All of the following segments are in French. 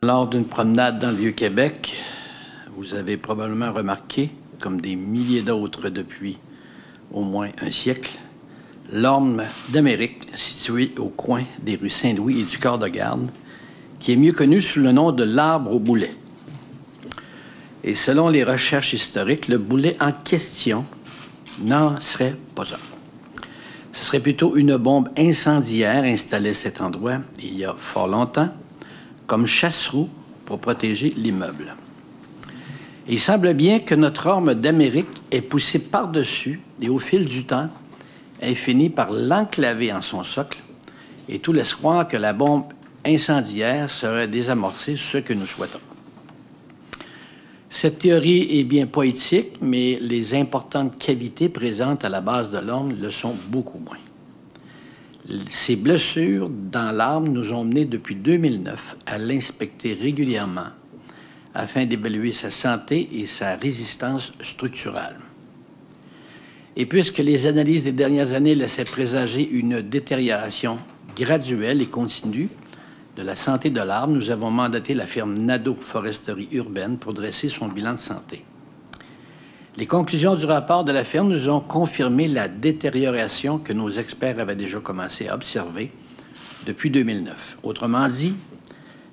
Lors d'une promenade dans le Vieux-Québec, vous avez probablement remarqué, comme des milliers d'autres depuis au moins un siècle, l'orme d'Amérique situé au coin des rues Saint-Louis et du Corps-de-Garde, qui est mieux connu sous le nom de l'arbre au boulet. Et selon les recherches historiques, le boulet en question n'en serait pas un. Ce serait plutôt une bombe incendiaire installée à cet endroit il y a fort longtemps, comme chasse-roue pour protéger l'immeuble. Il semble bien que notre orme d'Amérique ait poussé par-dessus et au fil du temps, ait fini par l'enclaver en son socle et tout laisse croire que la bombe incendiaire serait désamorcée, ce que nous souhaitons. Cette théorie est bien poétique, mais les importantes cavités présentes à la base de l'orme le sont beaucoup moins. Ces blessures dans l'arbre nous ont menés depuis 2009 à l'inspecter régulièrement afin d'évaluer sa santé et sa résistance structurale. Et puisque les analyses des dernières années laissaient présager une détérioration graduelle et continue de la santé de l'arbre, nous avons mandaté la firme Nadeau Foresterie Urbaine pour dresser son bilan de santé. Les conclusions du rapport de la firme nous ont confirmé la détérioration que nos experts avaient déjà commencé à observer depuis 2009. Autrement dit,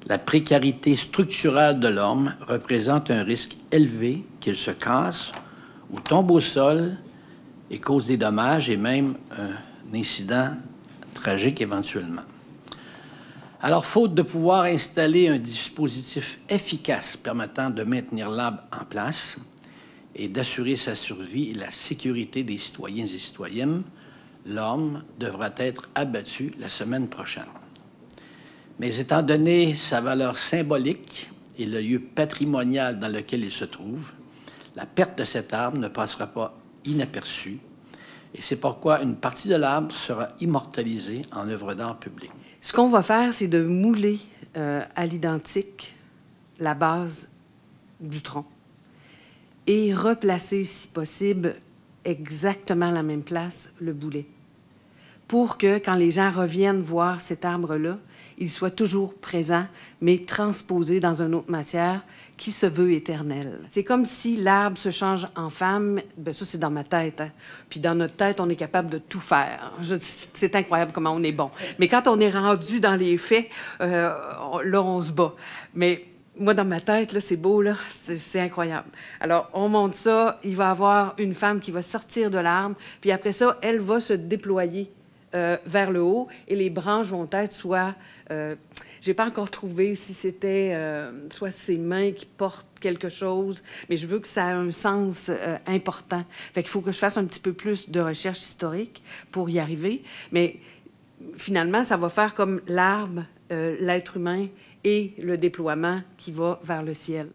la précarité structurelle de l'orme représente un risque élevé qu'il se casse ou tombe au sol et cause des dommages et même un incident tragique éventuellement. Alors, faute de pouvoir installer un dispositif efficace permettant de maintenir l'arbre en place et d'assurer sa survie et la sécurité des citoyens et citoyennes, l'orme devra être abattu la semaine prochaine. Mais étant donné sa valeur symbolique et le lieu patrimonial dans lequel il se trouve, la perte de cet arbre ne passera pas inaperçue et c'est pourquoi une partie de l'arbre sera immortalisée en œuvre d'art publique. Ce qu'on va faire, c'est de mouler à l'identique la base du tronc et replacer, si possible, exactement à la même place le boulet, pour que, quand les gens reviennent voir cet arbre-là, il soit toujours présent, mais transposé dans une autre matière qui se veut éternelle. C'est comme si l'arbre se change en femme. Bien, ça, c'est dans ma tête. Hein? Puis dans notre tête, on est capable de tout faire. C'est incroyable comment on est bon. Mais quand on est rendu dans les faits, là, on se bat. Mais moi, dans ma tête, là, c'est beau, là, c'est incroyable. Alors, on monte ça, il va y avoir une femme qui va sortir de l'arbre, puis après ça, elle va se déployer vers le haut et les branches vont être soit... j'ai pas encore trouvé si c'était soit ses mains qui portent quelque chose, mais je veux que ça ait un sens important. Fait qu'il faut que je fasse un petit peu plus de recherche historique pour y arriver. Mais finalement, ça va faire comme l'arbre, l'être humain et le déploiement qui va vers le ciel.